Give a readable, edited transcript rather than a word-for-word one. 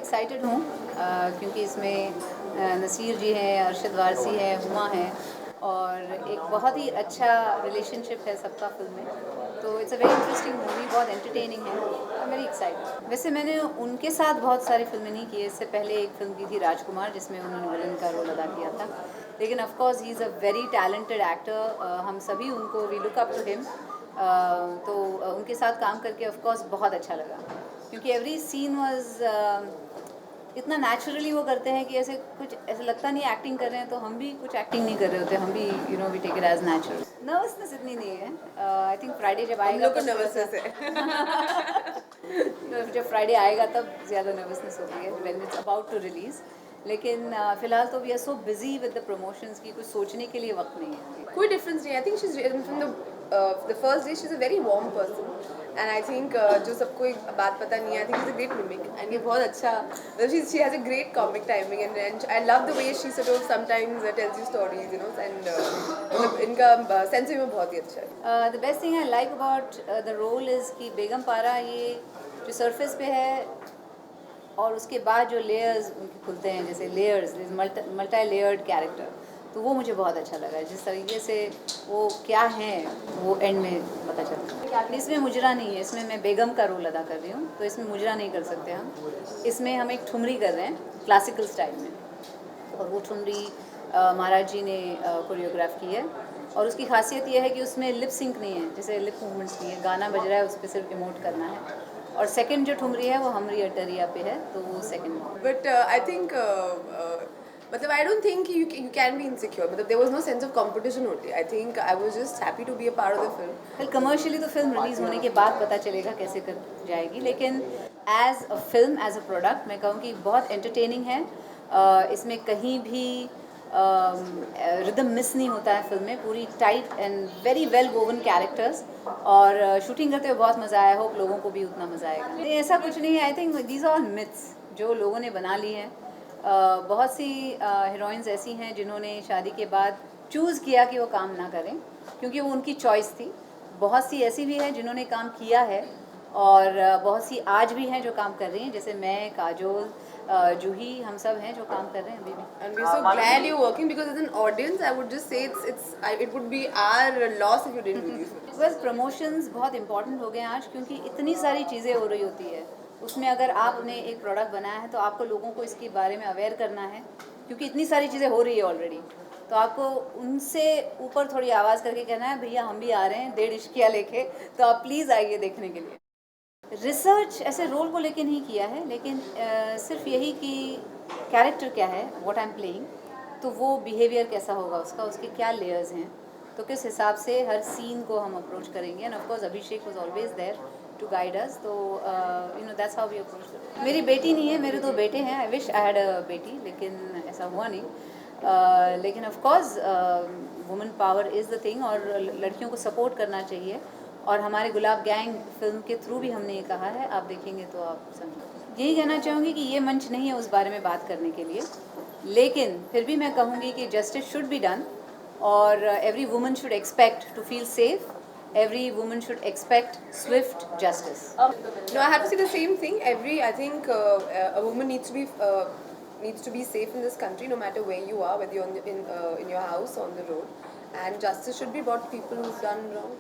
Excited हूँ क्योंकि इसमें नसीर जी हैं, अरशद वारसी है, हुमा है और एक बहुत ही अच्छा रिलेशनशिप है सबका फिल्म में। तो it's a very interesting movie, बहुत एंटरटेनिंग है। I am very excited. वैसे मैंने उनके साथ बहुत सारी फिल्में नहीं की है। इससे पहले एक फिल्म की थी राजकुमार, जिसमें उन्होंने विलन का रोल अदा किया था। लेकिन of course he is a very talented actor. हम सभी उनको we look up to him. तो उनके साथ काम करके ऑफ कोर्स बहुत अच्छा लगा, क्योंकि एवरी सीन वाज इतना नेचुरली वो करते हैं कि ऐसे कुछ ऐसा लगता नहीं एक्टिंग कर रहे हैं। तो हम भी कुछ एक्टिंग नहीं कर रहे होते, हम भी we take it as natural. Nervousness इतनी नहीं है। आई थिंक फ्राइडे जब आएगा हम लोग को तब थोड़ा सा नर्वसनेस है। तो जब फ्राइडे आएगा तब ज़्यादा नर्वसनेस होती है when it's about to release. लेकिन फ़िलहाल तो we are so busy with the promotions की कुछ सोचने के लिए वक्त नहीं है। कोई डिफरेंस नहीं। I think she is from the first day she is a very warm person and I think जो सबको एक बात पता नहीं है, I think is a great mimic and ये बहुत अच्छा she has a great comic timing and I love the way she sort of sometimes tells you stories and मतलब इनका सेंस भी बहुत ही अच्छा है। The best thing I like about the role is कि बेगम पारा ये जो सरफेस पे है और उसके बाद जो लेयर्स उनके खुलते हैं, जैसे लेयर्स मल्टी लेयर्ड कैरेक्टर, तो वो मुझे बहुत अच्छा लगा। जिस तरीके से वो क्या हैं वो एंड में पता चलता है। इसमें मुजरा नहीं है, इसमें मैं बेगम का रोल अदा कर रही हूँ, तो इसमें मुजरा नहीं कर सकते हम। इसमें हम एक ठुमरी कर रहे हैं क्लासिकल स्टाइल में, और वो ठुमरी महाराज जी ने कोरियोग्राफ की है। और उसकी खासियत यह है कि उसमें लिप सिंक नहीं है, जैसे लिप मूवमेंट्स नहीं है, गाना बज रहा है उस पर सिर्फ इमोट करना है। और सेकंड जो ठुमरी है वो हमरी अटरिया पे है, तो वो सेकंड। बट आई थिंक मतलब I don't think you can be insecure. मतलब there was no sense of competition only. I think I was just happy to be a part of the film. फिर commercially तो film release होने के बाद पता चलेगा कैसे कर जाएगी, लेकिन as a film, as a product, मैं कहूँ कि बहुत एंटरटेनिंग है। इसमें कहीं भी रिदम मिस नहीं होता है फिल्म में। पूरी tight and very well woven characters, और शूटिंग करते हुए बहुत मज़ा आया। होप लोगों को भी उतना मज़ा आएगा। नहीं, ऐसा कुछ नहीं है। I think these are myths जो लोगों ने बना ली हैं। बहुत सी हीरोइंस ऐसी हैं जिन्होंने शादी के बाद चूज़ किया कि वो काम ना करें, क्योंकि वो उनकी चॉइस थी। बहुत सी ऐसी भी हैं जिन्होंने काम किया है, और बहुत सी आज भी हैं जो काम कर रही हैं, जैसे मैं, काजोल, जूही, हम सब हैं जो काम कर रहे हैं अभी भी। And we're so glad you're working because as an audience, I would just say it would be our loss if you didn't do this. बस प्रमोशंस बहुत इंपॉर्टेंट हो गए हैं आज, क्योंकि इतनी सारी चीज़ें हो रही होती है। उसमें अगर आपने एक प्रोडक्ट बनाया है तो आपको लोगों को इसके बारे में अवेयर करना है, क्योंकि इतनी सारी चीज़ें हो रही है ऑलरेडी। तो आपको उनसे ऊपर थोड़ी आवाज़ करके कहना है, भैया हम भी आ रहे हैं 1.5 इश्किया लेके, तो आप प्लीज़ आइए देखने के लिए। रिसर्च ऐसे रोल को लेके नहीं किया है, लेकिन सिर्फ यही कि कैरेक्टर क्या है, व्हाट आई एम प्लेइंग, तो वो बिहेवियर कैसा होगा उसका, उसके क्या लेयर्स हैं, तो किस हिसाब से हर सीन को हम अप्रोच करेंगे। And of course Abhishek was always there to guide us. तो दैट्स हाउ वी अप्रोच। मेरी बेटी नहीं है, मेरे 2 बेटे हैं। I wish I had a बेटी, लेकिन ऐसा हुआ नहीं। लेकिन of course women power is the thing, और लड़कियों को सपोर्ट करना चाहिए। और हमारे गुलाब गैंग फिल्म के थ्रू भी हमने ये कहा है, आप देखेंगे तो आप समझो। यही कहना चाहूँगी कि ये मंच नहीं है उस बारे में बात करने के लिए, लेकिन फिर भी मैं कहूँगी कि जस्टिस शुड बी डन, और every woman should expect to feel safe, every woman should expect swift justice. No, I have to say the same thing. I think a woman needs to be safe in this country, no matter where you are, whether you're in your house or on the road, and justice should be brought to people who've done wrong.